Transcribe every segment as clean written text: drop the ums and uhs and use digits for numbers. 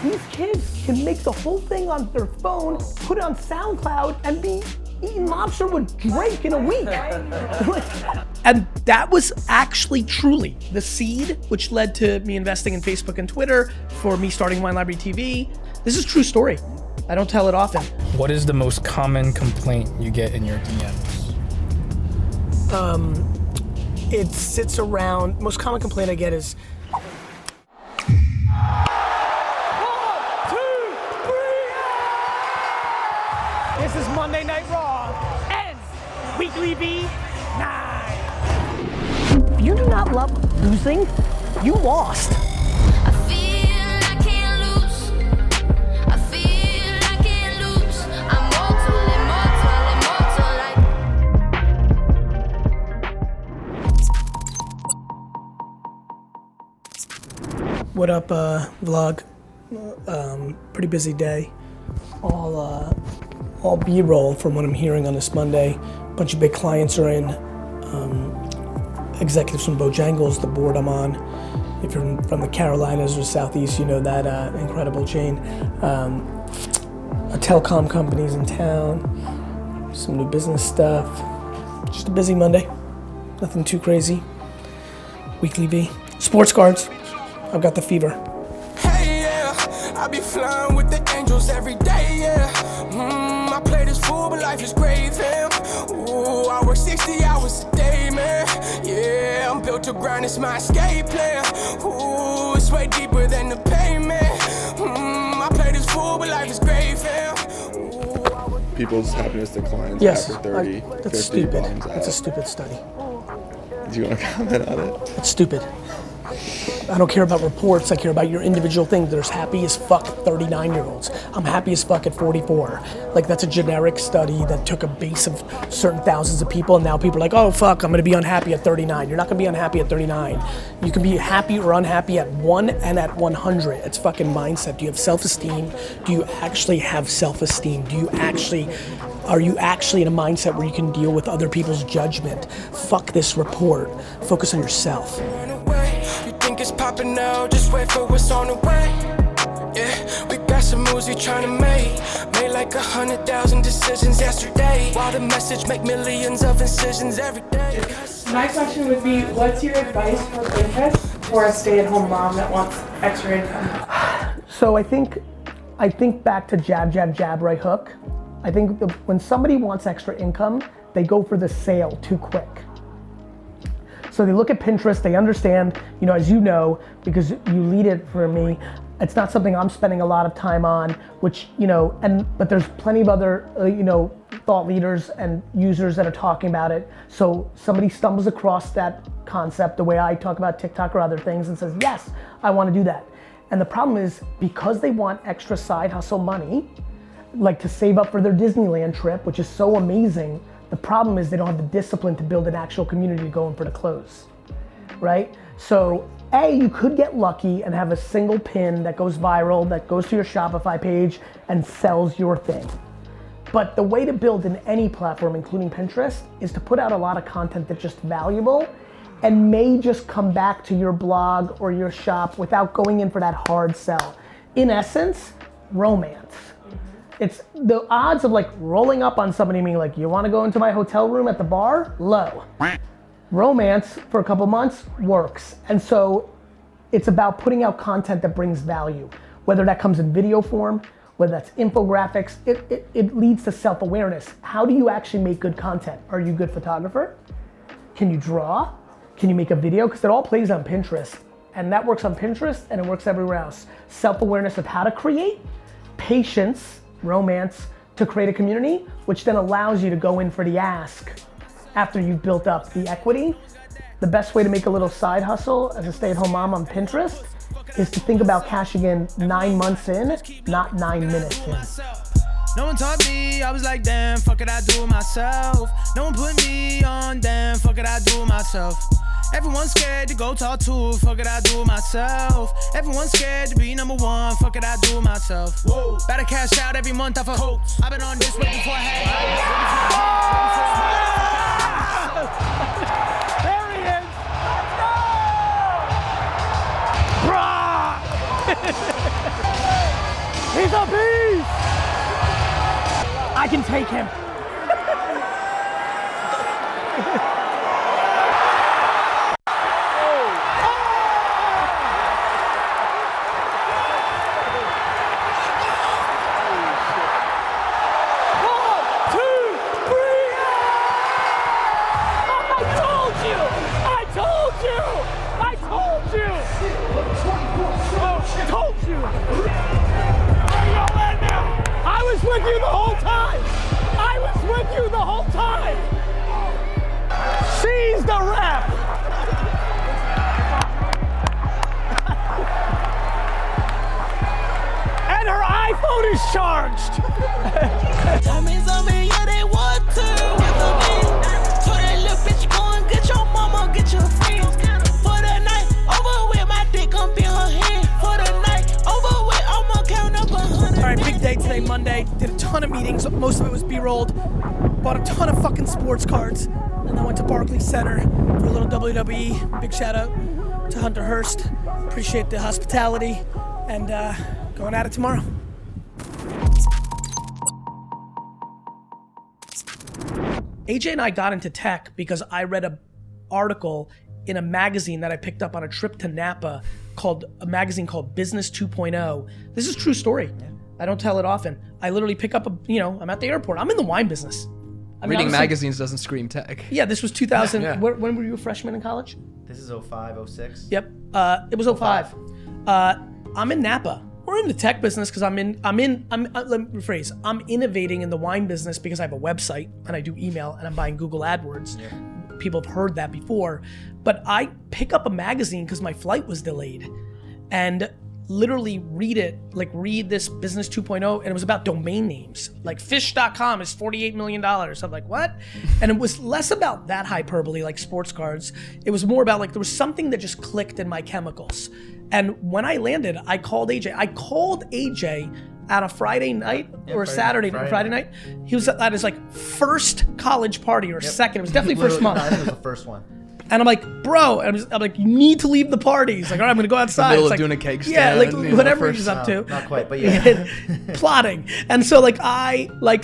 These kids can make the whole thing on their phone, put it on SoundCloud, and be eating lobster with Drake in a week. And that was actually truly the seed which led to me investing in Facebook and Twitter, for me starting Wine Library TV. This is a true story. I don't tell it often. What is the most common complaint you get in your DMs? It sits around, most common complaint I get is, 1, 2, 3, this is Monday Night Raw and WeeklyVee 9. If you do not love losing, you lost. What up, vlog? Pretty busy day. All B-roll from what I'm hearing on this Monday. A bunch of big clients are in. Executives from Bojangles, the board I'm on. If you're from the Carolinas or Southeast, you know that incredible chain. A telecom company's in town. Some new business stuff. Just a busy Monday. Nothing too crazy. WeeklyVee. Sports cards. I've got the fever. Hey, yeah, I be flying with the angels every day, yeah. I play this fool, but life is great, fam. Ooh, I work 60 hours a day, man. Yeah, I'm built to grind, it's my escape plan. Ooh, it's way deeper than the payment. I play this fool, but life is great, fam. People's happiness declines Yes, after 30, that's 50 stupid. bombs out. That's a stupid study. Do you want to comment on it? It's stupid. I don't care about reports, I care about your individual thing. There's happy as fuck 39-year-olds. I'm happy as fuck at 44. Like, that's a generic study that took a base of certain thousands of people, and now people are like, oh fuck, I'm gonna be unhappy at 39. You're not gonna be unhappy at 39. You can be happy or unhappy at 1 and at 100. It's fucking mindset. Do you have self-esteem? Do you actually have self-esteem? Are you actually in a mindset where you can deal with other people's judgment? Fuck this report. Focus on yourself. You think it's popping now, just wait for what's on the way. Yeah, we got some moves we tryna make. Made like 100,000 decisions yesterday. While the message make millions of incisions every day. My question would be, what's your advice for Pinterest for a stay-at-home mom that wants extra income? So I think back to jab, jab, jab, right hook. I think when somebody wants extra income, they go for the sale too quick. So they look at Pinterest, they understand, as you know, because you lead it for me, it's not something I'm spending a lot of time on, which, but there's plenty of other, thought leaders and users that are talking about it. So somebody stumbles across that concept the way I talk about TikTok or other things and says, yes, I want to do that. And the problem is, because they want extra side hustle money, like to save up for their Disneyland trip, which is so amazing, the problem is they don't have the discipline to build an actual community to go in for the close, right? So you could get lucky and have a single pin that goes viral, that goes to your Shopify page and sells your thing. But the way to build in any platform, including Pinterest, is to put out a lot of content that's just valuable and may just come back to your blog or your shop without going in for that hard sell. In essence, romance. It's the odds of like rolling up on somebody being like, you wanna go into my hotel room at the bar? Low. Romance for a couple months works. And so it's about putting out content that brings value. Whether that comes in video form, whether that's infographics, it leads to self-awareness. How do you actually make good content? Are you a good photographer? Can you draw? Can you make a video? Because it all plays on Pinterest. And that works on Pinterest and it works everywhere else. Self-awareness of how to create, patience, romance to create a community, which then allows you to go in for the ask after you've built up the equity. The best way to make a little side hustle as a stay-at-home mom on Pinterest is to think about cashing in 9 months in, not 9 minutes in. No one taught me, I was like, damn, fuck it, I do it myself. No one put me on, damn, fuck it, I do it myself. Everyone's scared to go talk to, fuck it, I do it myself. Everyone's scared to be number one, fuck it, I do it myself. Whoa. Better cash out every month off a coach. I've been on this way before I had. There he is! Let's go! Brah! He's a beast! I can take him. I was with you the whole time! I was with you the whole time! She's the ref! And her iPhone is charged! Diamonds on me, yeah, they want to. So that little bitch go and get your mama, get your friends. For the night, over with my dick gon' be her hand. For the night, over with, I'ma count up 100. All right, big day today, Monday. Did a ton of meetings. Most of it was B-rolled. Bought a ton of fucking sports cards. And then went to Barclays Center for a little WWE. Big shout out to Hunter Hurst. Appreciate the hospitality. And going at it tomorrow. AJ and I got into tech because I read an article in a magazine that I picked up on a trip to Napa called a magazine called Business 2.0. This is a true story. Yeah. I don't tell it often. I literally pick up I'm at the airport. I'm in the wine business. Reading magazines doesn't scream tech. Yeah, this was 2000. Yeah. When were you a freshman in college? This is 05, 06. Yep. It was 05. I'm in Napa. We're in the tech business because let me rephrase. I'm innovating in the wine business because I have a website and I do email and I'm buying Google AdWords. Yeah. People have heard that before. But I pick up a magazine because my flight was delayed and literally read this Business 2.0, and it was about domain names. Like fish.com is $48 million. I'm like, what? And it was less about that hyperbole, like sports cards. It was more about like there was something that just clicked in my chemicals. And when I landed, I called AJ. I called AJ at a Friday night or Friday night. He was at his like first college party or second. It was definitely first month. No, I think it was the first one. And I'm like, bro, and I'm like, you need to leave the party. He's like, all right, I'm gonna go outside. Middle it's of like, doing a cake stand. Yeah, like whatever he's up to. Not quite, but yeah. Plotting. And so like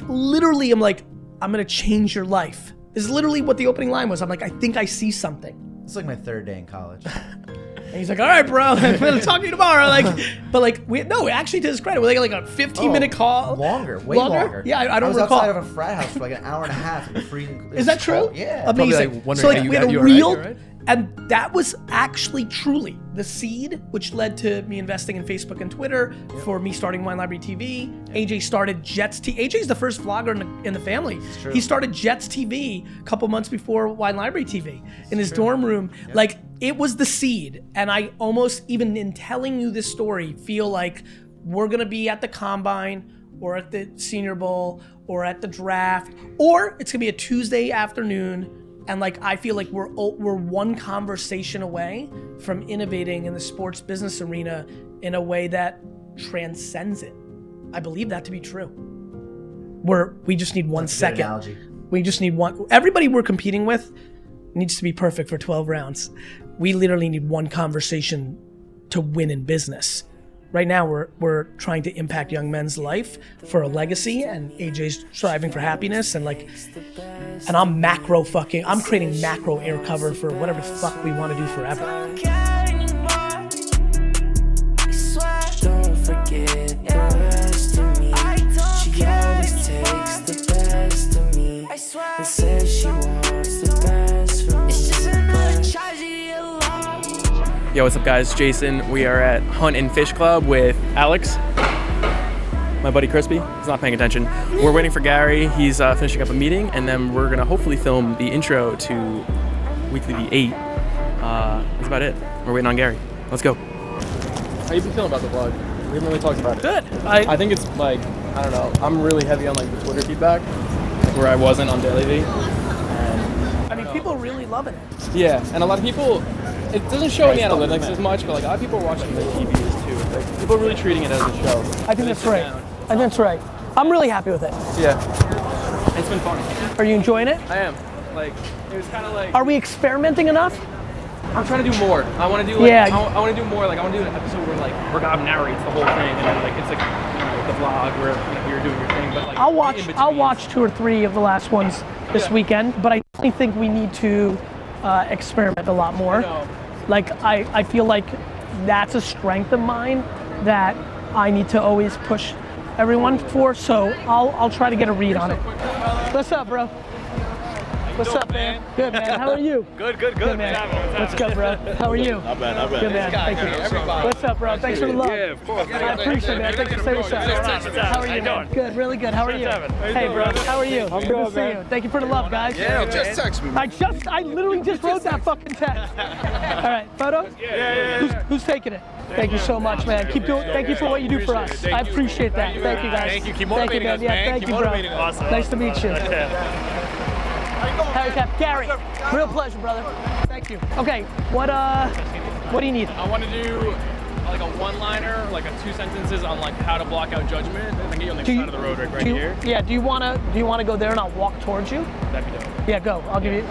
literally I'm like, I'm gonna change your life. This is literally what the opening line was. I'm like, I think I see something. It's like my third day in college. And he's like, all right, bro, I'm gonna talk to you tomorrow. Actually to his credit, we like a 15-minute call. Way longer. Yeah, I don't was recall. outside of a frat house for like an hour and a half. Is that true? Yeah. Amazing. Like So like you we had a you real, all right? and that was actually truly the seed, which led to me investing in Facebook and Twitter, for me starting Wine Library TV. AJ started Jets TV. AJ's the first vlogger in the family. He started Jets TV a couple months before Wine Library TV in his dorm room. Yep. Like it was the seed. And I almost, even in telling you this story, feel like we're gonna be at the Combine or at the Senior Bowl or at the draft, or it's gonna be a Tuesday afternoon. And like, I feel like we're one conversation away from innovating in the sports business arena in a way that transcends it. I believe that to be true. We just need 1 second. Analogy. We just need one. Everybody we're competing with needs to be perfect for 12 rounds. We literally need one conversation to win in business. Right now, we're trying to impact young men's life for a legacy, and AJ's striving for happiness, and I'm I'm creating macro air cover for whatever the fuck we want to do forever. Don't forget the rest of me. She always takes the best of me and says she wants the best for me. It's just another tragedy of love. Yo, what's up guys? Jason. We are at Hunt and Fish Club with Alex, my buddy Crispy. He's not paying attention. We're waiting for Gary. He's finishing up a meeting, and then we're gonna hopefully film the intro to WeeklyVee 8. That's about it. We're waiting on Gary. Let's go. How you been feeling about the vlog? We haven't really talked about it. Good. I think it's like, I don't know, I'm really heavy on like the Twitter feedback, where I wasn't on Garyvee. I mean, people are really loving it. Yeah, and a lot of people, it doesn't show in the analytics as much, but like a lot of people are watching the TVs too. Like people are really treating it as a show. I think that's right. I think that's right. I'm really happy with it. Yeah. It's been fun. Are you enjoying it? I am. Like, it was kind of like... Are we experimenting enough? I'm trying to do more. I want to do like, Yeah. I want to do more. Like, I want to do an episode where like, where God narrates the whole thing, and then like, it's like, the vlog where you're doing your thing, but like I'll watch 2 or 3 of the last ones this weekend, but I definitely think we need to experiment a lot more. Like I feel like that's a strength of mine that I need to always push everyone for, so I'll try to get a read on it. What's up, bro? What's up, man? Good, man. How are you? Good, man. Let's go, bro. How are you? Not bad. Good, man. Thank you. What's up, bro? Thanks for the love. Yeah, of course. I appreciate it, man. Thanks for saying what's up. How are you, man? Good, really good. How are you? Hey, bro. How are you? I'm good to see you. Thank you for the love, guys. Yeah, just text me. I literally just wrote that fucking text. All right, photo? Yeah. Who's taking it? Thank you so much, man. Keep doing. Thank you for what you do for us. I appreciate that. Thank you, guys. Thank you. Keep motivating us, man. Thank you, bro. Awesome. Nice to meet you. Hey, Cap. Gary. Real pleasure, brother. Thank you. Okay, what do you need? I want to do like a one-liner, like a 2 sentences on like how to block out judgment. I can get you on the side of the road right here. Yeah. Do you wanna go there and I'll walk towards you? That'd be dope. Yeah, go. I'll give you.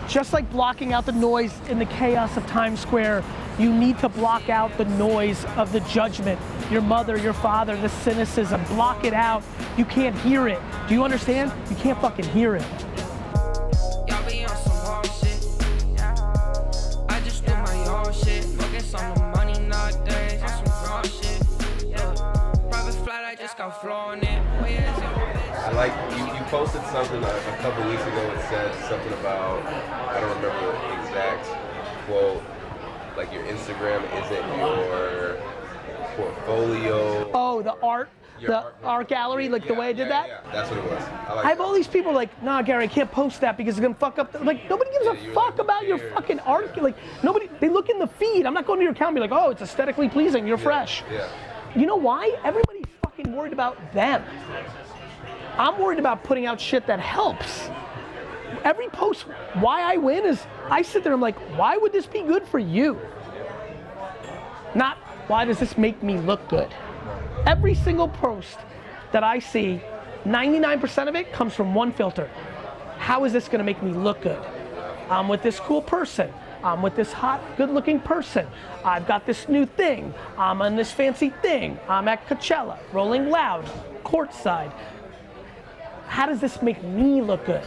Just like blocking out the noise in the chaos of Times Square, you need to block out the noise of the judgment. Your mother, your father, the cynicism. Block it out. You can't hear it. Do you understand? You can't fucking hear it. Y'all be on some hard shit. I just do my own shit. Focus on the money nowadays. On some raw shit. Private flight, I just got flown in. I like you posted something a couple weeks ago. It said something about, I don't remember the exact quote, like your Instagram isn't your portfolio. Oh, the art gallery, like the way I did that? Yeah, that's what it was. I have all these people like, nah, Gary, I can't post that because it's gonna fuck up. Like, nobody gives a fuck about your fucking art. Like, nobody, they look in the feed. I'm not going to your account and be like, oh, it's aesthetically pleasing, you're fresh. Yeah. You know why? Everybody's fucking worried about them. I'm worried about putting out shit that helps. Every post, why I win is, I sit there and I'm like, why would this be good for you? Not, why does this make me look good? Every single post that I see, 99% of it comes from one filter. How is this gonna make me look good? I'm with this cool person. I'm with this hot, good-looking person. I've got this new thing. I'm on this fancy thing. I'm at Coachella, Rolling Loud, courtside. How does this make me look good?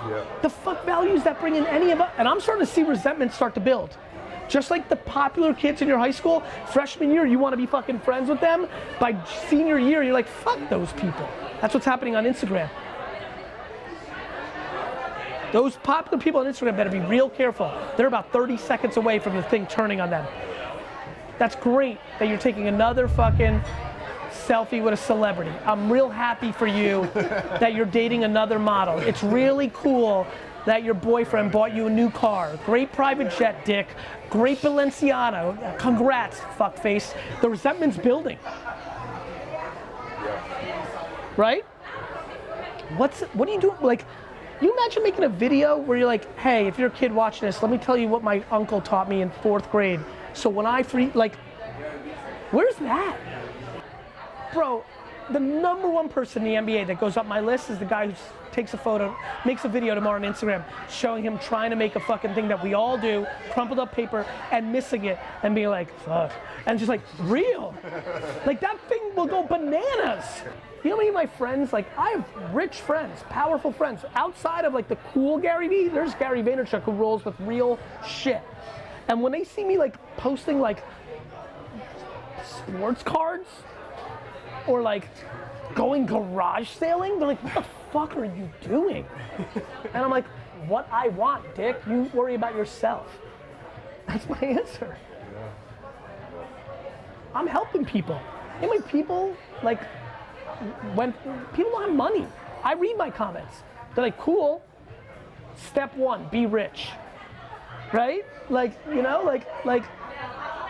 Yeah. The fuck values that bring in any of us? And I'm starting to see resentment start to build. Just like the popular kids in your high school, freshman year, you want to be fucking friends with them. By senior year, you're like, fuck those people. That's what's happening on Instagram. Those popular people on Instagram better be real careful. They're about 30 seconds away from the thing turning on them. That's great that you're taking another fucking selfie with a celebrity. I'm real happy for you that you're dating another model. It's really cool that your boyfriend bought you a new car. Great private jet, dick. Great Balenciaga. Congrats, fuckface. The resentment's building. Right? What are you doing? Like, you imagine making a video where you're like, hey, if you're a kid watching this, let me tell you what my uncle taught me in 4th grade. So when I where's that? Bro, the #1 person in the NBA that goes up my list is the guy who takes a photo, makes a video tomorrow on Instagram showing him trying to make a fucking thing that we all do, crumpled up paper, and missing it, and being like, fuck. And just like, real. Like, that thing will go bananas. You know how many of my friends, like, I have rich friends, powerful friends. Outside of like the cool Garyvee, there's Gary Vaynerchuk who rolls with real shit. And when they see me like posting like sports cards, or like going garage sailing, they're like, what the fuck are you doing? And I'm like, what I want, dick. You worry about yourself. That's my answer. I'm helping people. You know, people, like, when people don't have money, I read my comments. They're like, cool. Step 1, be rich. Right? Like, you know, like,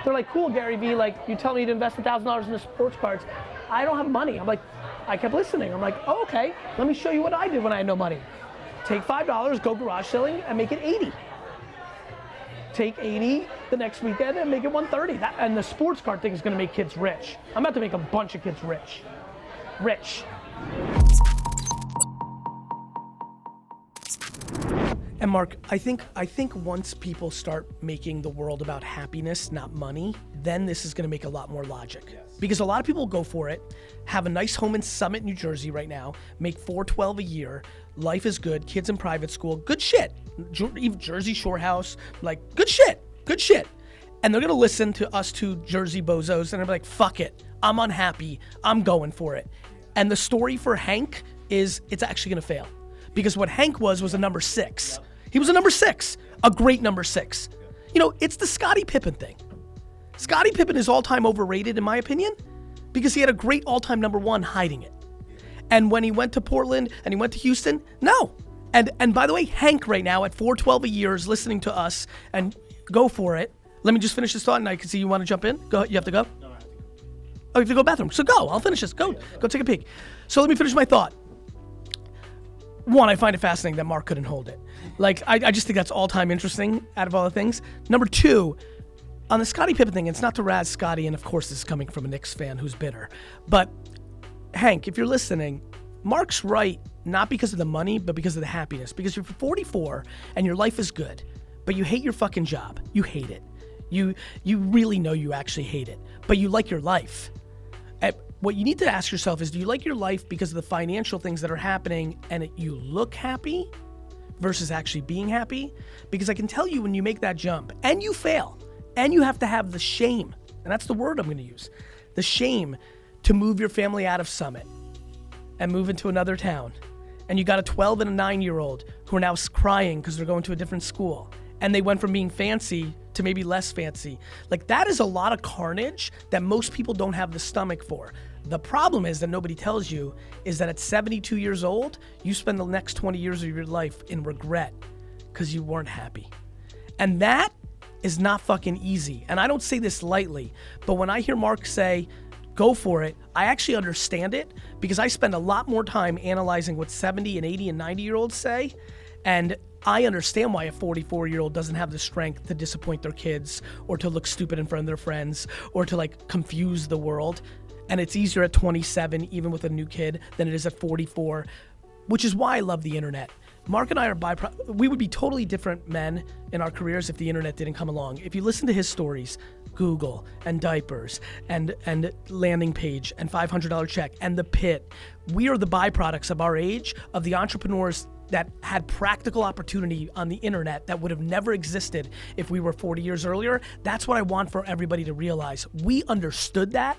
they're like, cool, Garyvee, like, you tell me to invest $1,000 in the sports cards. I don't have money. I'm like, I kept listening. I'm like, oh, okay, let me show you what I did when I had no money. Take $5, go garage selling, and make it 80. Take 80 the next weekend and make it 130. And the sports card thing is gonna make kids rich. I'm about to make a bunch of kids rich. Rich. And Mark, I think once people start making the world about happiness, not money, then this is gonna make a lot more logic. Because a lot of people go for it, have a nice home in Summit, New Jersey right now, make $412 a year, life is good, kids in private school, good shit. Even Jersey Shore house, like good shit. And they're gonna listen to us two Jersey bozos and they're like, fuck it, I'm unhappy, I'm going for it. And the story for Hank is it's actually gonna fail. Because what Hank was a number 6. He was a number 6, a great number 6. You know, it's the Scottie Pippen thing. Scottie Pippen is all-time overrated in my opinion because he had a great all-time number 1 hiding it. And when he went to Portland and he went to Houston, no. And by the way, Hank right now at $412 a year is listening to us and go for it. Let me just finish this thought and I can see you want to jump in. Go, you have to go? No, I have to go. Oh, you have to go to the bathroom. So go, I'll finish this. Go take a peek. So let me finish my thought. One, I find it fascinating that Mark couldn't hold it. Like, I just think that's all-time interesting out of all the things. Number 2, on the Scottie Pippen thing, it's not to razz Scottie, and of course this is coming from a Knicks fan who's bitter. But Hank, if you're listening, Mark's right, not because of the money, but because of the happiness. Because you're 44 and your life is good, but you hate your fucking job. You hate it. You really know you actually hate it, but you like your life. What you need to ask yourself is, do you like your life because of the financial things that are happening and you look happy versus actually being happy? Because I can tell you when you make that jump and you fail and you have to have the shame, and that's the word I'm gonna use, the shame to move your family out of Summit and move into another town. And you got a 12 and a 9-year-old who are now crying because they're going to a different school. And they went from being fancy to maybe less fancy. Like, that is a lot of carnage that most people don't have the stomach for. The problem is that nobody tells you is that at 72 years old, you spend the next 20 years of your life in regret because you weren't happy. And that is not fucking easy. And I don't say this lightly, but when I hear Mark say, go for it, I actually understand it because I spend a lot more time analyzing what 70 and 80 and 90-year-olds say. And I understand why a 44-year-old doesn't have the strength to disappoint their kids or to look stupid in front of their friends or to like confuse the world. And it's easier at 27, even with a new kid, than it is at 44, which is why I love the internet. Mark and I are we would be totally different men in our careers if the internet didn't come along. If you listen to his stories, Google and diapers and landing page and $500 check and the pit, we are the byproducts of our age, of the entrepreneurs that had practical opportunity on the internet that would have never existed if we were 40 years earlier. That's what I want for everybody to realize. We understood that,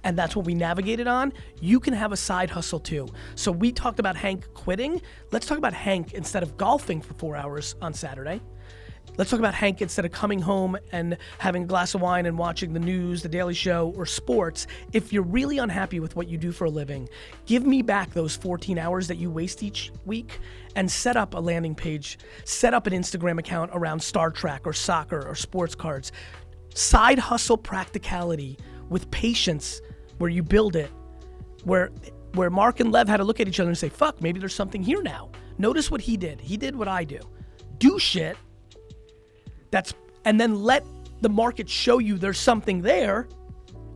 and that's what we navigated on. You can have a side hustle too. So we talked about Hank quitting. Let's talk about Hank instead of golfing for 4 hours on Saturday. Let's talk about Hank instead of coming home and having a glass of wine and watching the news, the Daily Show, or sports. If you're really unhappy with what you do for a living, give me back those 14 hours that you waste each week and set up a landing page, set up an Instagram account around Star Trek or soccer or sports cards. Side hustle practicality with patience where you build it, where Mark and Lev had to look at each other and say, fuck, maybe there's something here now. Notice what he did. He did what I do. Do shit. And then let the market show you there's something there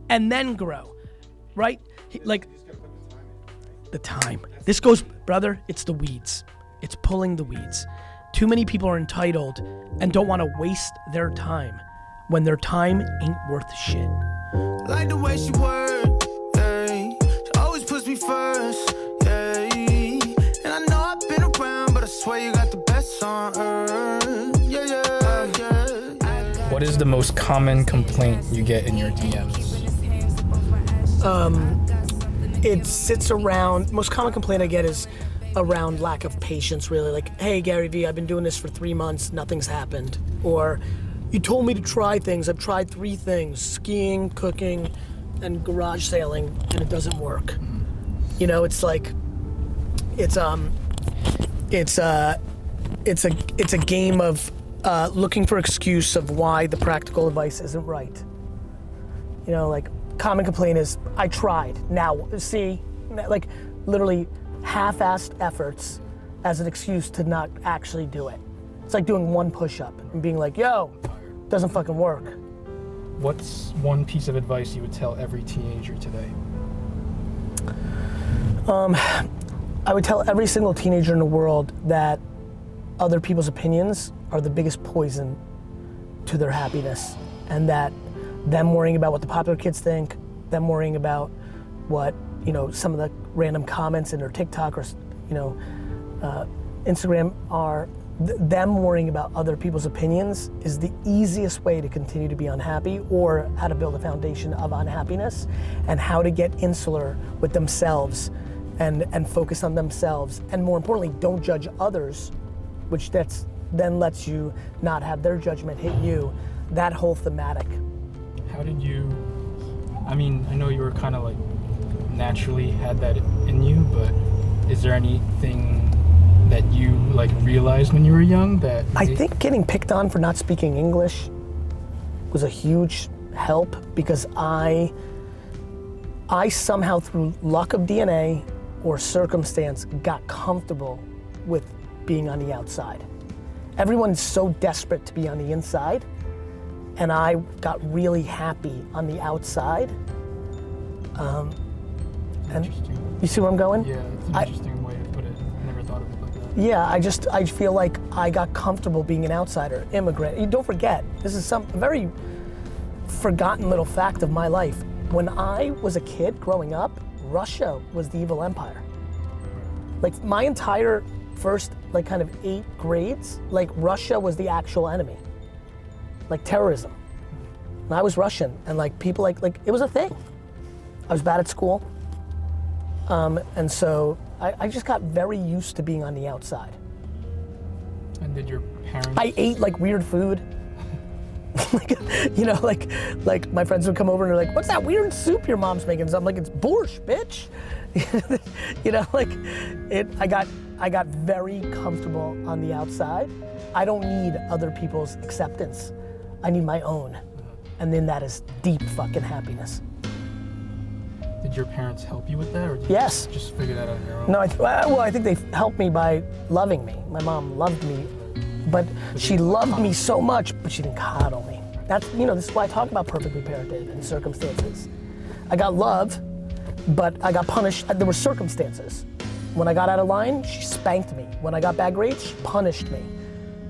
and then grow, right? Like the time. This goes, brother, it's the weeds. It's pulling the weeds. Too many people are entitled and don't want to waste their time when their time ain't worth shit. Like the way she work, yeah. She always puts me first, yeah. And I know I've been around, but I swear you got the best on earth, yeah, yeah, yeah. What is the most common complaint you get in your DMs? It sits around, most common complaint I get is around lack of patience, really. Like, hey, Garyvee, I've been doing this for 3 months, nothing's happened. Or, you told me to try things, I've tried 3 things, skiing, cooking, and garage sailing, and it doesn't work. You know, it's like, it's a game of looking for excuse of why the practical advice isn't right. You know, like, common complaint is, I tried, now, see, like, literally half-assed efforts as an excuse to not actually do it. It's like doing 1 push-up and being like, yo, doesn't fucking work. What's one piece of advice you would tell every teenager today? I would tell every single teenager in the world that other people's opinions are the biggest poison to their happiness, and that them worrying about what the popular kids think, them worrying about what, you know, some of the random comments in their TikTok or, you know, Instagram are, them worrying about other people's opinions is the easiest way to continue to be unhappy, or how to build a foundation of unhappiness, and how to get insular with themselves and focus on themselves, and more importantly, don't judge others, which then lets you not have their judgment hit you. That whole thematic. How did you, I mean, I know you were kind of like naturally had that in you, but is there anything that you like realized when you were young that? I think getting picked on for not speaking English was a huge help, because I somehow, through luck of DNA or circumstance, got comfortable with being on the outside. Everyone's so desperate to be on the inside, and I got really happy on the outside. And you see where I'm going? Yeah, it's an interesting way to put it. I never thought of it like that. Yeah, I feel like I got comfortable being an outsider, immigrant. You don't forget, this is a very forgotten little fact of my life. When I was a kid growing up, Russia was the evil empire. Like my entire first like kind of 8 grades, like Russia was the actual enemy. Like terrorism. And I was Russian, and like people like it was a thing. I was bad at school. And so I just got very used to being on the outside. And did your parents? I ate like weird food. Like, you know, like my friends would come over and they're like, "What's that weird soup your mom's making?" So I'm like, "It's borscht, bitch." You know, like I got very comfortable on the outside. I don't need other people's acceptance. I need my own. And then that is deep fucking happiness. Did your parents help you with that, or did Yes. you just figure that out on your own? No, I think they helped me by loving me. My mom loved me, but she loved me so much, but she didn't coddle me. That's, you know, this is why I talk about perfectly parented and circumstances. I got love, but I got punished. There were circumstances. When I got out of line, she spanked me. When I got bad grades, she punished me.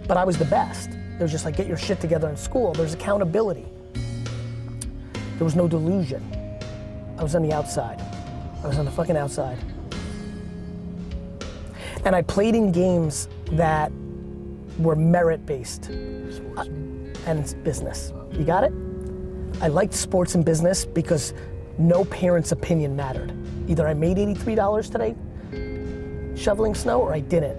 But I was the best. It was just like, get your shit together in school. There's accountability. There was no delusion. I was on the outside. I was on the fucking outside. And I played in games that were merit-based and business. You got it? I liked sports and business because no parent's opinion mattered. Either I made $83 today shoveling snow, or I didn't.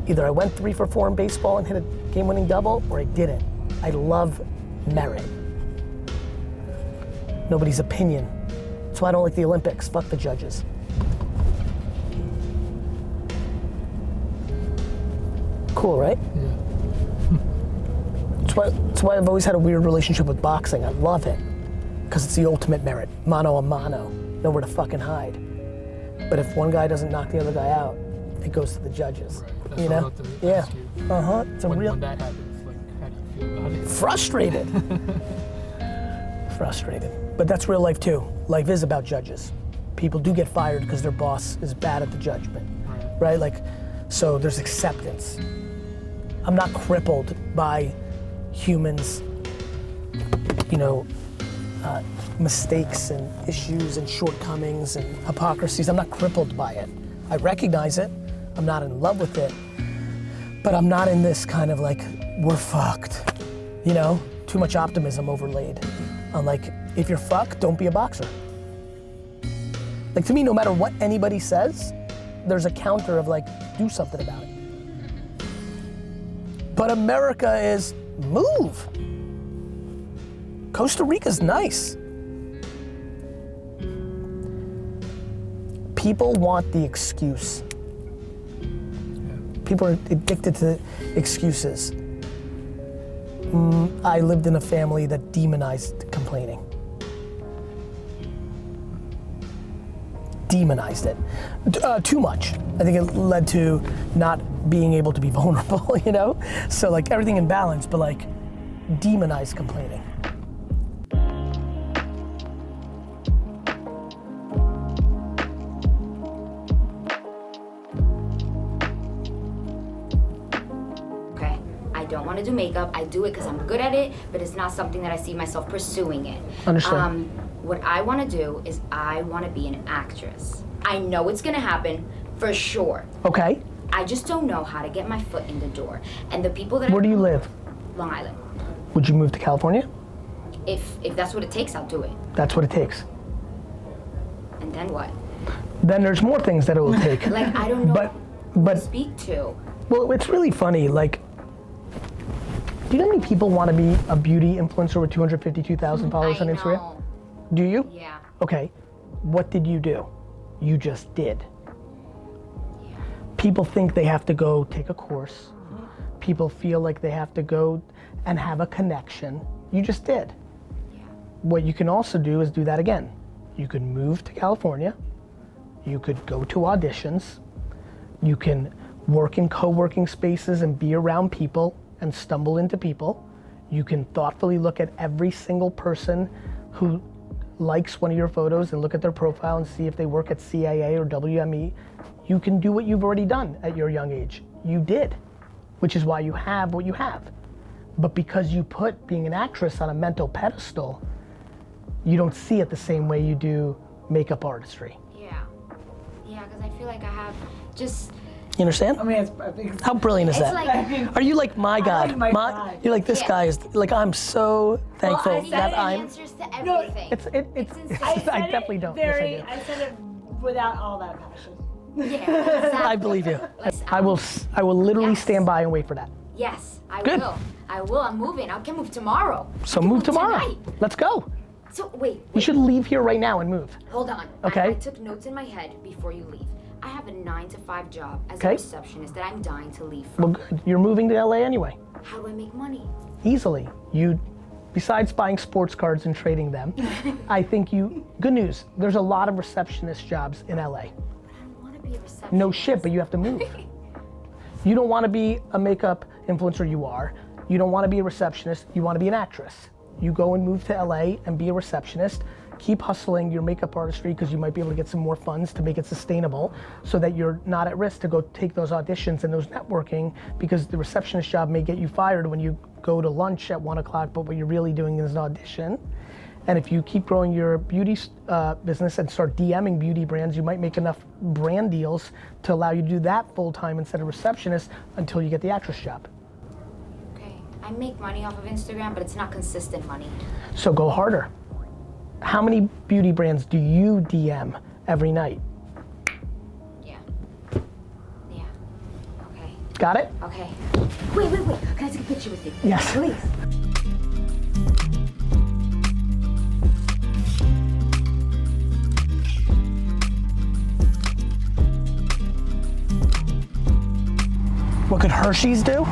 Either I went 3 for 4 in baseball and hit a game-winning double, or I didn't. I love merit. Nobody's opinion. That's why I don't like the Olympics. Fuck the judges. Cool, right? Yeah. That's why I've always had a weird relationship with boxing. I love it. Because it's the ultimate merit. Mano a mano. Nowhere to fucking hide. But if one guy doesn't knock the other guy out, it goes to the judges. Right. That's You what I know? was about to Yeah. ask you. It's a When real that happens, like, how do you feel about it? frustrated. Frustrated. But that's real life too. Life is about judges. People do get fired because their boss is bad at the judgment. Right? Like, so there's acceptance. I'm not crippled by humans, you know, mistakes and issues and shortcomings and hypocrisies. I'm not crippled by it. I recognize it. I'm not in love with it. But I'm not in this kind of like, we're fucked. You know? Too much optimism overlaid. I'm like, if you're fucked, don't be a boxer. Like, to me, no matter what anybody says, there's a counter of like, do something about it. But America is, move. Costa Rica's nice. People want the excuse. People are addicted to excuses. I lived in a family that demonized complaining. Demonized it. Too much. I think it led to not being able to be vulnerable, you know? So like everything in balance, but like demonized complaining. to do makeup. I do it because I'm good at it, but it's not something that I see myself pursuing it. Understood. What I want to do is I want to be an actress. I know it's going to happen for sure. Okay. I just don't know how to get my foot in the door. And the people that Where do you live? Long Island. Would you move to California? If that's what it takes, I'll do it. That's what it takes. And then what? Then there's more things that it will take. Like, I don't know but who to speak to. Well, it's really funny. Like, do you know how many people want to be a beauty influencer with 252,000 followers on Instagram? Know. Do you? Yeah. Okay. What did you do? You just did. Yeah. People think they have to go take a course. People feel like they have to go and have a connection. You just did. Yeah. What you can also do is do that again. You could move to California. You could go to auditions. You can work in co-working spaces and be around people and stumble into people. You can thoughtfully look at every single person who likes one of your photos and look at their profile and see if they work at CIA or WME. You can do what you've already done at your young age. You did, which is why you have what you have. But because you put being an actress on a mental pedestal, you don't see it the same way you do makeup artistry. Yeah. Yeah, because I feel like I have just... You understand? I mean, it's How brilliant is It's that? like- Are you like my God? like my guy. You're like this Yeah. guy is like, I'm so thankful I that said I'm. answers to everything. It's insane. I definitely don't. Very, Yes, I said it without all that passion. Yeah, exactly. I believe you. I will literally Yes. stand by and wait for that. Yes, I Good. will. I will. I'm moving. I can move tomorrow. So I can move tomorrow. Tonight. Let's go. So wait. You should leave here right now and move. Hold on. Okay. I took notes in my head before you leave. I have a 9-to-5 job as Okay. a receptionist that I'm dying to leave Well, from. good. You're moving to LA anyway. How do I make money? Easily. Besides buying sports cards and trading them, I think good news, there's a lot of receptionist jobs in LA. But I don't want to be a receptionist. No shit, but you have to move. You don't want to be a makeup influencer, you are. You don't want to be a receptionist, you want to be an actress. You go and move to LA and be a receptionist. Keep hustling your makeup artistry because you might be able to get some more funds to make it sustainable so that you're not at risk to go take those auditions and those networking, because the receptionist job may get you fired when you go to lunch at 1 o'clock, but what you're really doing is an audition. And if you keep growing your beauty business and start DMing beauty brands, you might make enough brand deals to allow you to do that full time instead of receptionist until you get the actress job. Okay. I make money off of Instagram, but it's not consistent money. So go harder. How many beauty brands do you DM every night? Yeah. Yeah. Okay. Got it? Okay. Wait. Can I take a picture with you? Yes. Please. What could Hershey's do?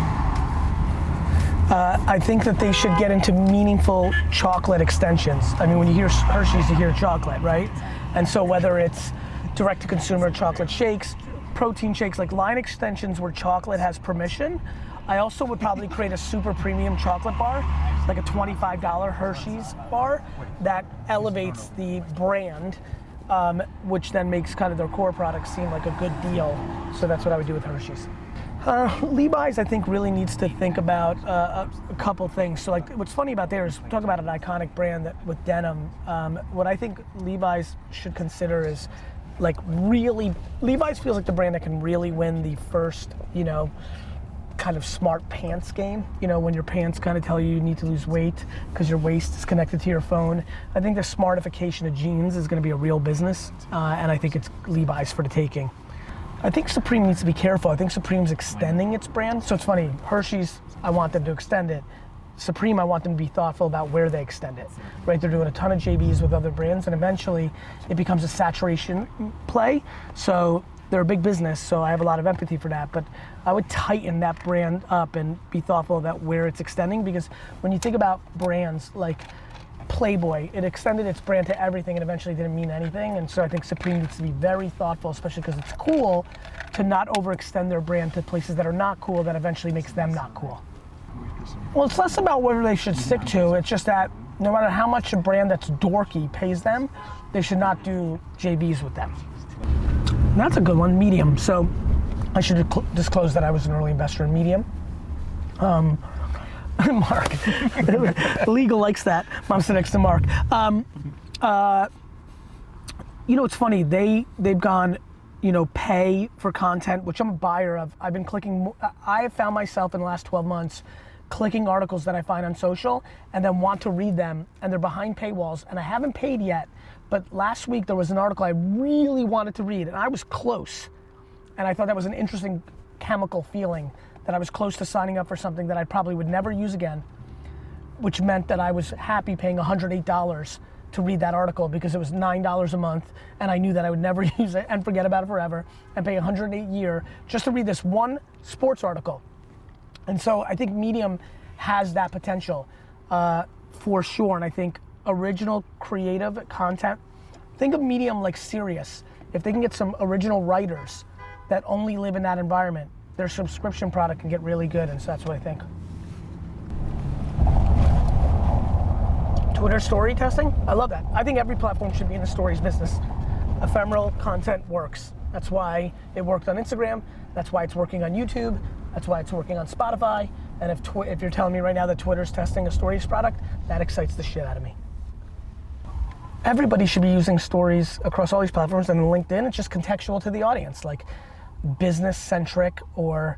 I think that they should get into meaningful chocolate extensions. I mean, when you hear Hershey's, you hear chocolate, right? And so whether it's direct-to-consumer chocolate shakes, protein shakes, like line extensions where chocolate has permission. I also would probably create a super premium chocolate bar, like a $25 Hershey's bar that elevates the brand, which then makes kind of their core product seem like a good deal. So that's what I would do with Hershey's. Levi's, I think, really needs to think about a couple things. So, like, what's funny about there is talk about an iconic brand that with denim. What I think Levi's should consider is, like, really, Levi's feels like the brand that can really win the first, kind of smart pants game. When your pants kind of tell you need to lose weight because your waist is connected to your phone. I think the smartification of jeans is going to be a real business, and I think it's Levi's for the taking. I think Supreme needs to be careful. I think Supreme's extending its brand. So it's funny, Hershey's, I want them to extend it. Supreme, I want them to be thoughtful about where they extend it, right? They're doing a ton of JVs with other brands, and eventually it becomes a saturation play. So they're a big business, so I have a lot of empathy for that, but I would tighten that brand up and be thoughtful about where it's extending, because when you think about brands like Playboy, it extended its brand to everything and eventually didn't mean anything. And so I think Supreme needs to be very thoughtful, especially because it's cool, to not overextend their brand to places that are not cool that eventually makes them not cool. Well, it's less about whether they should stick to, it's just that no matter how much a brand that's dorky pays them, they should not do JVs with them. And that's a good one, Medium. So I should disclose that I was an early investor in Medium. Mark. Legal likes that. Mom sitting next to Mark. You know, it's funny. They've gone, you know, pay for content, which I'm a buyer of. I've been clicking. I have found myself in the last 12 months clicking articles that I find on social and then want to read them, and they're behind paywalls, and I haven't paid yet. But last week there was an article I really wanted to read, and I was close. And I thought that was an interesting chemical feeling, that I was close to signing up for something that I probably would never use again, which meant that I was happy paying $108 to read that article because it was $9 a month, and I knew that I would never use it and forget about it forever, and pay $108 a year just to read this one sports article. And so I think Medium has that potential for sure, and I think original creative content, think of Medium like Sirius. If they can get some original writers that only live in that environment, their subscription product can get really good, and so that's what I think. Twitter story testing, I love that. I think every platform should be in the stories business. Ephemeral content works. That's why it worked on Instagram, that's why it's working on YouTube, that's why it's working on Spotify, and if you're telling me right now that Twitter's testing a stories product, that excites the shit out of me. Everybody should be using stories across all these platforms, and LinkedIn, it's just contextual to the audience, like business centric, or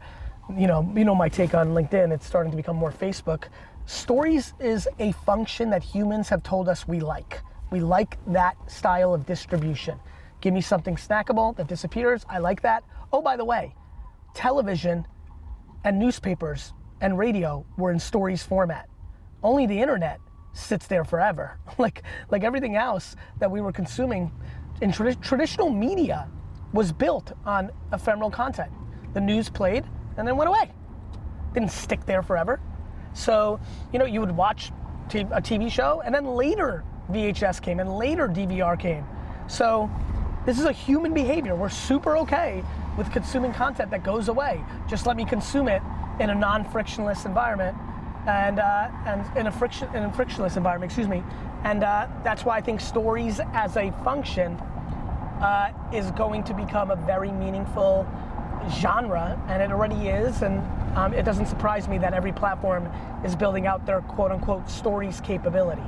you know my take on LinkedIn, it's starting to become more Facebook. Stories is a function that humans have told us we like. We like that style of distribution. Give me something snackable that disappears, I like that. Oh, by the way, television and newspapers and radio were in stories format. Only the internet sits there forever. like everything else that we were consuming in traditional media was built on ephemeral content. The news played and then went away. Didn't stick there forever. So, you know, you would watch a TV show, and then later VHS came, and later DVR came. So this is a human behavior. We're super okay with consuming content that goes away. Just let me consume it in a non-frictionless environment, and in a frictionless environment, excuse me. And that's why I think stories as a function is going to become a very meaningful genre, and it already is, and it doesn't surprise me that every platform is building out their quote-unquote stories capability.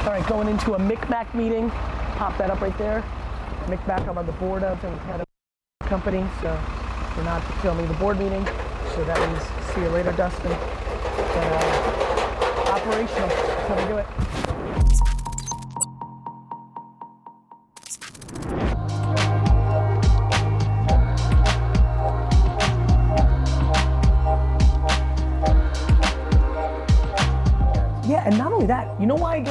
All right, going into a MicMac meeting. Pop that up right there. MicMac, I'm on the board of, and head of the company, so we're not filming the board meeting, so that means see you later, Dustin. But, operational, that's how we do it. Yeah, and not only that, you know why I'm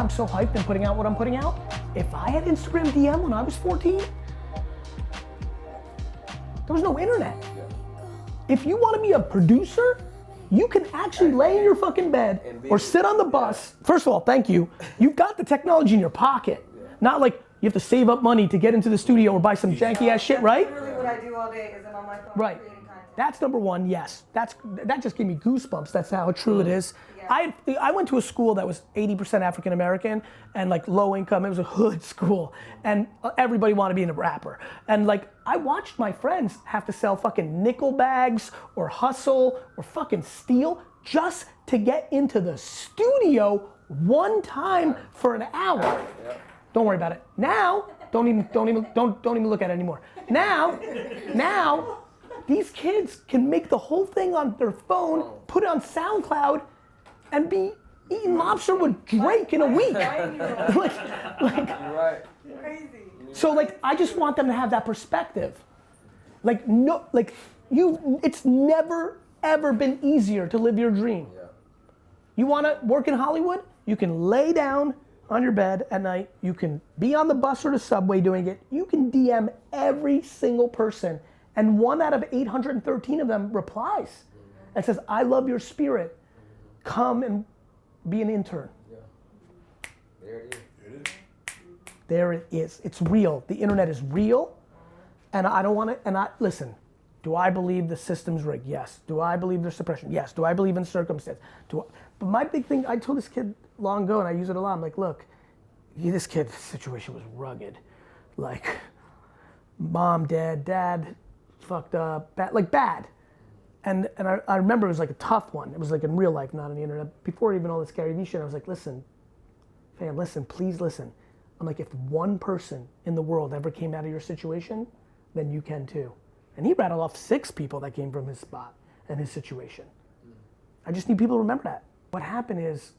so hyped in putting out what I'm putting out? If I had Instagram DM when I was 14, there was no internet. If you want to be a producer, you can actually lay in your fucking bed or sit on the bus. First of all, thank you. You've got the technology in your pocket. Not like you have to save up money to get into the studio or buy some janky ass shit, right? Literally what I do all day is I'm on my phone Right. creating content. That's number one, yes. That just gave me goosebumps. That's how true it is. Yeah. I went to a school that was 80% African American and like low income. It was a hood school, and everybody wanted to be a rapper. And like I watched my friends have to sell fucking nickel bags or hustle or fucking steal just to get into the studio one time for an hour. Don't worry about it. Now, don't even look at it anymore. Now, these kids can make the whole thing on their phone, put it on SoundCloud, and be eating lobster with Drake in a week. Crazy. So like, I just want them to have that perspective. Like no, like it's never ever been easier to live your dream. You want to work in Hollywood? You can lay down on your bed at night. You can be on the bus or the subway doing it. You can DM every single person, and 1 out of 813 of them replies and says, "I love your spirit. Come and be an intern." There it is. There it is. It's real. The internet is real, and I don't want to. Listen. Do I believe the system's rigged? Yes. Do I believe there's suppression? Yes. Do I believe in circumstance? But my big thing, I told this kid long ago, and I use it a lot. I'm like, look, this kid's situation was rugged. Like, mom, dad fucked up, bad. And I remember it was like a tough one. It was like in real life, not on the internet. Before even all this Garyvee shit, I was like, listen, fam, listen, please listen. I'm like, if one person in the world ever came out of your situation, then you can too. And he rattled off 6 people that came from his spot and his situation. I just need people to remember that. What happened is,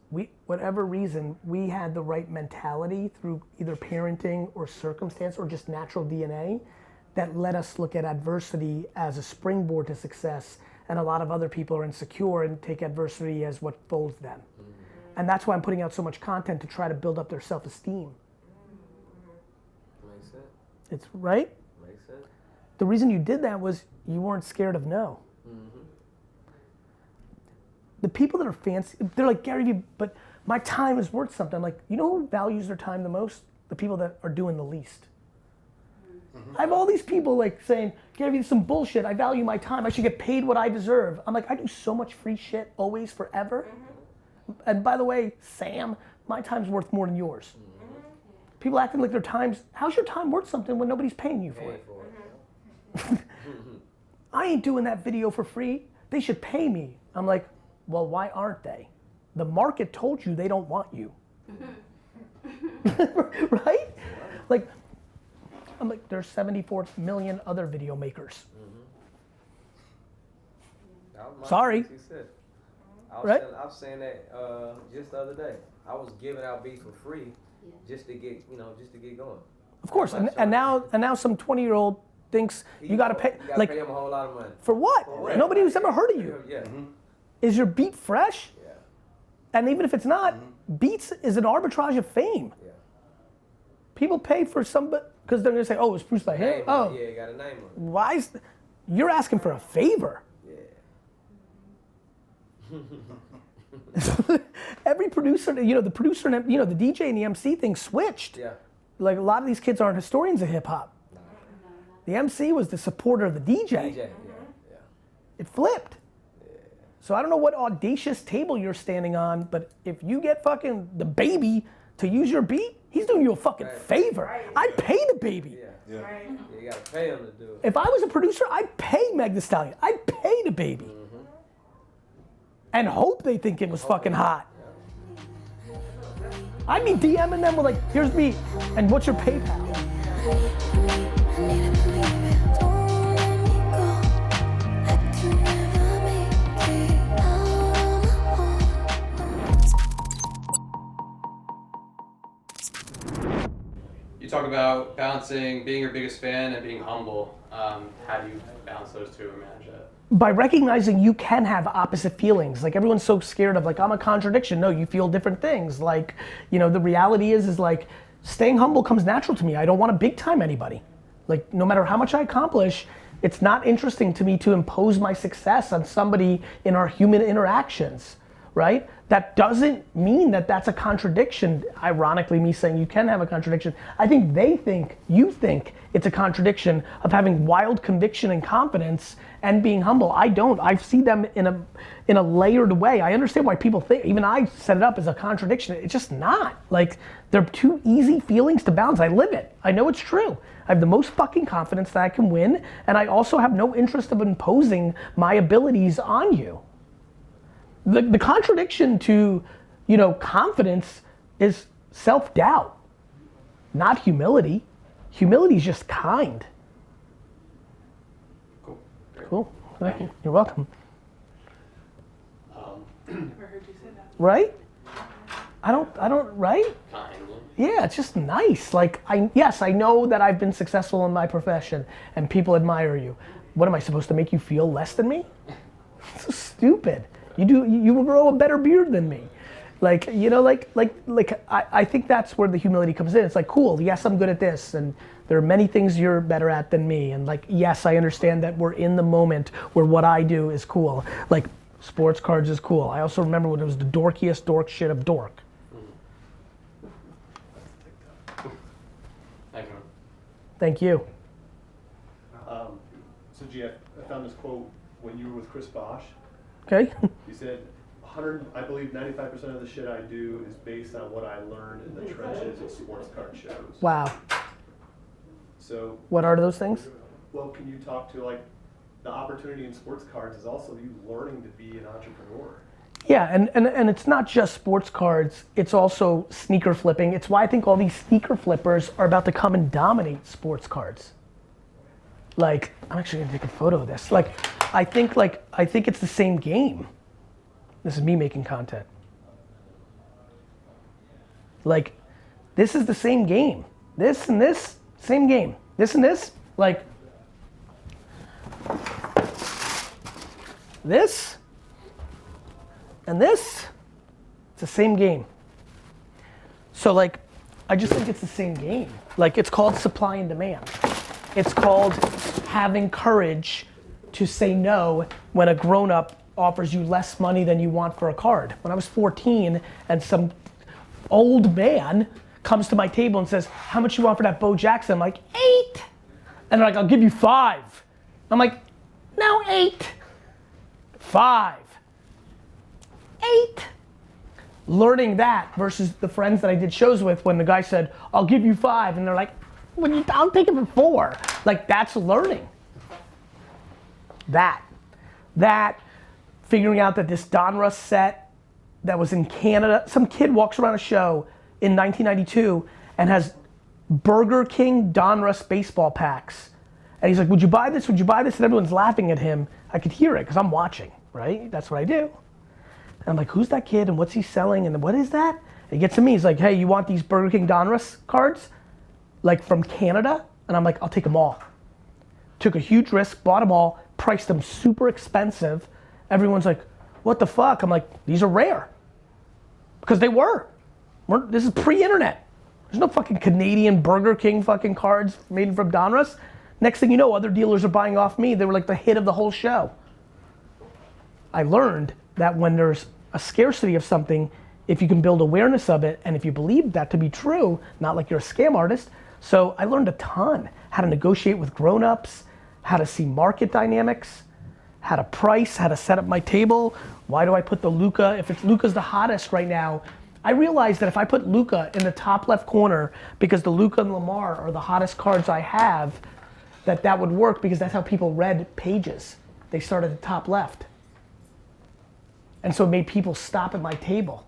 whatever reason, we had the right mentality through either parenting or circumstance or just natural DNA that let us look at adversity as a springboard to success, and a lot of other people are insecure and take adversity as what folds them. And that's why I'm putting out so much content to try to build up their self-esteem. Makes sense. It's right? Makes sense. The reason you did that was you weren't scared of no. The people that are fancy, they're like, Garyvee, but my time is worth something. I'm like, you know who values their time the most? The people that are doing the least. I have all these people like saying, Garyvee, some bullshit, I value my time, I should get paid what I deserve. I'm like, I do so much free shit, always, forever. And by the way, Sam, my time's worth more than yours. People acting like their time's, how's your time worth something when nobody's paying you for it? I ain't doing that video for free, they should pay me. I'm like, well, why aren't they? The market told you they don't want you. Right? Like, I'm like, there's 74 million other video makers. Sorry. Right? I was saying that just the other day. I was giving out beats for free just to get, just to get going. Of course, and now some 20-year-old thinks you gotta pay, You gotta like, pay him a whole lot of money. for what? Nobody who's ever heard of you. Yeah. Is your beat fresh? Yeah. And even if it's not, beats is an arbitrage of fame. Yeah. People pay for somebody, because they're gonna say, oh, it's produced by him. Oh, Yeah, you got a name on it. why is, you're asking for a favor. Yeah. Every producer, the producer and, the DJ and the MC thing switched. Yeah. Like a lot of these kids aren't historians of hip hop. The MC was the supporter of the DJ. Yeah. It flipped. So I don't know what audacious table you're standing on, but if you get fucking the baby to use your beat, he's doing you a fucking favor. I'd pay the baby. Yeah. You gotta pay him to do it. If I was a producer, I'd pay Meg Thee Stallion. I'd pay the baby. And hope they think it was fucking hot. I'd be DMing them with like, here's me, and what's your PayPal? You talk about balancing being your biggest fan and being humble. How do you balance those two and manage that? By recognizing you can have opposite feelings. Like everyone's so scared of like, I'm a contradiction. No, you feel different things. Like, the reality is like, staying humble comes natural to me. I don't want to big time anybody. Like no matter how much I accomplish, it's not interesting to me to impose my success on somebody in our human interactions, right? That doesn't mean that that's a contradiction. Ironically, me saying you can have a contradiction. I think you think it's a contradiction of having wild conviction and confidence and being humble. I don't. I see them in a layered way. I understand why people think, even I set it up as a contradiction. It's just not. Like, they're two easy feelings to balance. I live it. I know it's true. I have the most fucking confidence that I can win, and I also have no interest of imposing my abilities on you. The contradiction to, confidence is self-doubt, not humility. Humility is just kind. Cool. Thank you. You're welcome. Never heard you say that. Right? I don't, right? Yeah, it's just nice. Like, yes, I know that I've been successful in my profession and people admire you. What am I supposed to make you feel less than me? It's so stupid. You will grow a better beard than me. Like, I think that's where the humility comes in. It's like, cool, yes, I'm good at this, and there are many things you're better at than me, and like, yes, I understand that we're in the moment where what I do is cool. Like, sports cards is cool. I also remember when it was the dorkiest dork shit of dork. Thank you. So G, I found this quote when you were with Chris Bosch. Okay. You said, I believe 95% of the shit I do is based on what I learned in the trenches of sports card shows. Wow. So. What are those things? Well, can you talk to like the opportunity in sports cards is also you learning to be an entrepreneur. Yeah, and it's not just sports cards, it's also sneaker flipping. It's why I think all these sneaker flippers are about to come and dominate sports cards. Like, I'm actually gonna take a photo of this. Like, I think it's the same game. This is me making content. Like, this is the same game. This and this, same game. This and this, like, this and this, it's the same game. So like, I just think it's the same game. Like, it's called supply and demand. It's called having courage to say no when a grown-up offers you less money than you want for a card. When I was 14 and some old man comes to my table and says, how much you want for that Bo Jackson? I'm like, 8. And they're like, I'll give you 5. I'm like, no, 8. 5. 8. Learning that versus the friends that I did shows with when the guy said, I'll give you 5. And they're like, well, I'll take it for 4. Like, that's learning. That, figuring out that this Donruss set that was in Canada, some kid walks around a show in 1992 and has Burger King Donruss baseball packs. And he's like, would you buy this? Would you buy this? And everyone's laughing at him. I could hear it because I'm watching, right? That's what I do. And I'm like, who's that kid and what's he selling and what is that? And he gets to me, he's like, hey, you want these Burger King Donruss cards? Like from Canada? And I'm like, I'll take them all. Took a huge risk, bought them all, priced them super expensive. Everyone's like, what the fuck? I'm like, these are rare. Because they were. This is pre-internet. There's no fucking Canadian Burger King fucking cards made from Donruss. Next thing you know, other dealers are buying off me. They were like the hit of the whole show. I learned that when there's a scarcity of something, if you can build awareness of it, and if you believe that to be true, not like you're a scam artist. So I learned a ton. How to negotiate with grown-ups, how to see market dynamics, how to price, how to set up my table. Why do I put the Luka? If it's Luka's the hottest right now, I realized that if I put Luka in the top left corner because the Luka and Lamar are the hottest cards I have, that would work because that's how people read pages. They start at the top left. And so it made people stop at my table.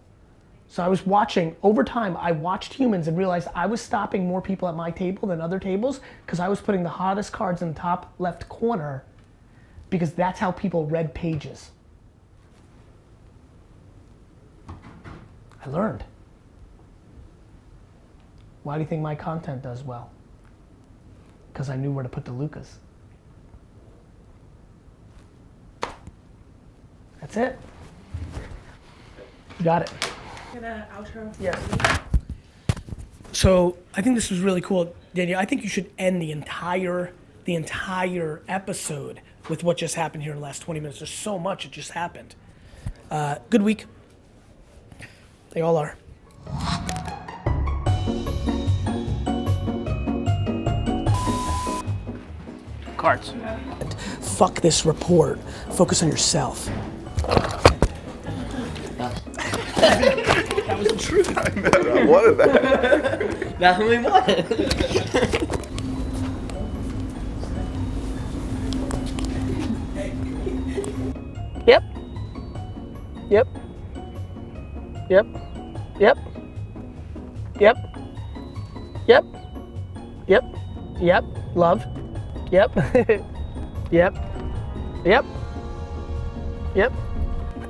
So I was watching, over time, I watched humans and realized I was stopping more people at my table than other tables because I was putting the hottest cards in the top left corner because that's how people read pages. I learned. Why do you think my content does well? Because I knew where to put the Lukas. That's it. You got it. Get an outro. Yeah. So I think this was really cool, Daniel. I think you should end the entire episode with what just happened here in the last 20 minutes. There's so much that just happened. Good week. They all are. Cards. Fuck this report. Focus on yourself. That was the truth. I wanted that. That's what we wanted. Yep. Yep. Yep. Yep. Yep. Yep. Yep. Yep. Love. Yep. Yep. Yep. Yep.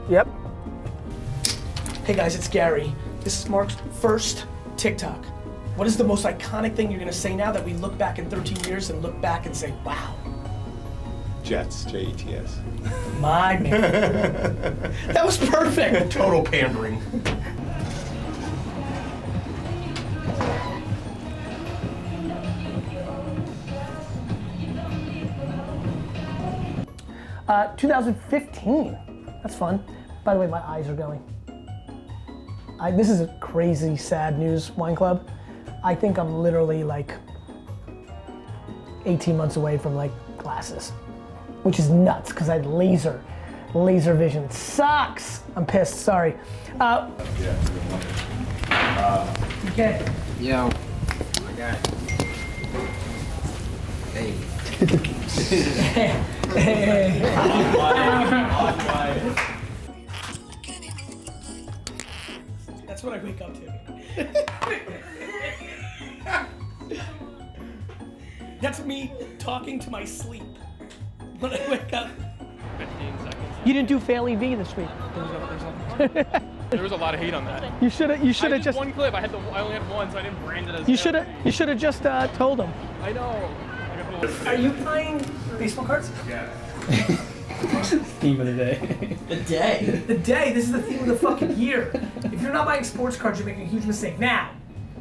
Yep. Hey guys, it's Gary. This is Mark's first TikTok. What is the most iconic thing you're gonna say now that we look back in 13 years and look back and say, wow? Jets, Jets. My man. That was perfect. Total pandering. Uh, 2015. That's fun. By the way, my eyes are going. This is a crazy, sad news, Wine Club. I think I'm literally like 18 months away from like glasses, which is nuts because I had laser vision. It sucks. I'm pissed, sorry. Okay. Yo, I got it. Hey. That's what I wake up to. That's me talking to my sleep when I wake up. 15 seconds. You didn't do WeeklyVee this week. There was a lot of hate on that. You should have I just. one clip. I only had one, so I didn't brand it as. You should have just told them. I know. Are you playing baseball cards? Yeah. Theme of the day. The day. The day. This is the theme of the fucking year. If you're not buying sports cards, you're making a huge mistake. Now,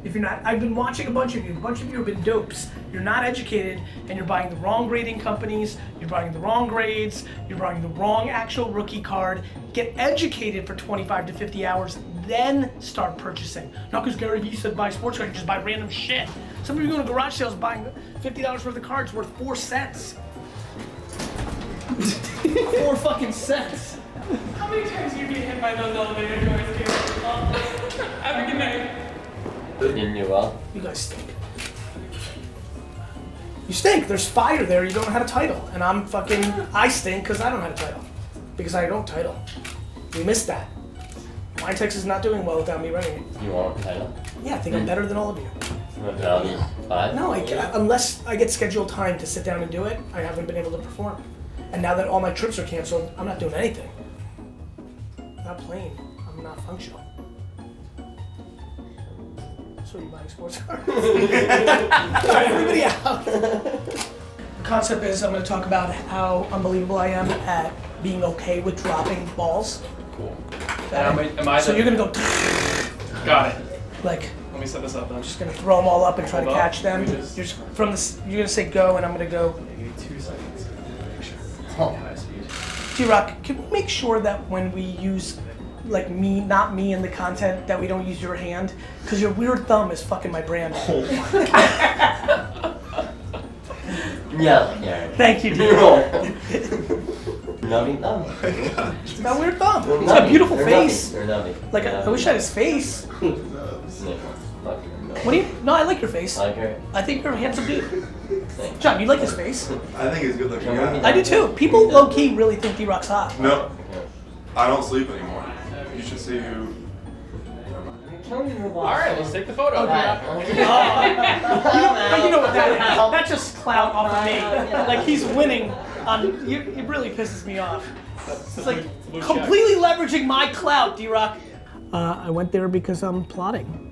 if you're not, I've been watching a bunch of you. A bunch of you have been dopes. You're not educated, and you're buying the wrong grading companies. You're buying the wrong grades. You're buying the wrong actual rookie card. Get educated for 25 to 50 hours, then start purchasing. Not because Garyvee said buy sports cards, you just buy random shit. Some of you go to garage sales buying $50 worth of cards worth 4 cents. 4 fucking cents. How many times do you get hit by those elevator doors, dude? Have a good night. Didn't you well? You guys stink. You stink. There's fire there. You don't know how to title. And I stink because I don't know how to title. Because I don't title. You missed that. Wine Text is not doing well without me running it. You want a title? Yeah, I think I'm better than all of you. You want to tell me 5? No, unless I get scheduled time to sit down and do it, I haven't been able to perform. And now that all my trips are canceled, I'm not doing anything. I'm not playing. I'm not functional. So are you buying sports cards? Alright, everybody out. The concept is I'm going to talk about how unbelievable I am at being okay with dropping balls. Cool. So you're going to go. Got it. Like. Let me set this up then. I'm just going to throw them all up and try to Hold up. catch them. You're going to say go, and I'm going to go. Give me 2 seconds. Make sure. High speed. T-Rock, can we make sure that when we use, like me, not me in the content, that we don't use your hand? Because your weird thumb is fucking my brand. Yeah. Thank you, T-Rock. Nubby thumb. It's my weird thumb. It's got a beautiful face. Nubby. Like, I wish I had his face. What do you? No, I like your face. I agree. I think you're a handsome dude. John, you like his face? I think he's good looking guy. I do too. People low-key really think D-Rock's hot. No, I don't sleep anymore. You should see who. Alright, let's take the photo. Okay. You know what that is? That's just clout off of me. Like he's winning. It really pisses me off. It's like completely leveraging my clout, D-Rock. I went there because I'm plotting.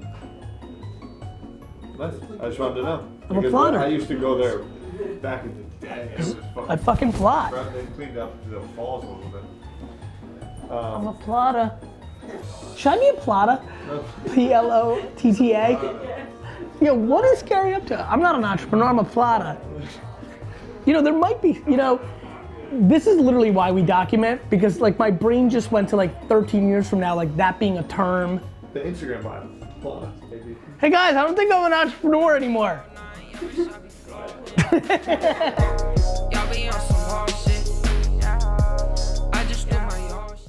Nice. I just wanted to know. I'm a Because plotter. I used to go there back in the day. It was I fucking plot. They cleaned up the falls a little bit. I'm a plotter. Should I be a plotter? P-L-O-T-T-A? Yo, what is Gary up to? I'm not an entrepreneur, I'm a plotter. You know, there might be, this is literally why we document, because like my brain just went to like 13 years from now, like that being a term. The Instagram bio. Plotter, baby. Hey guys, I don't think I'm an entrepreneur anymore.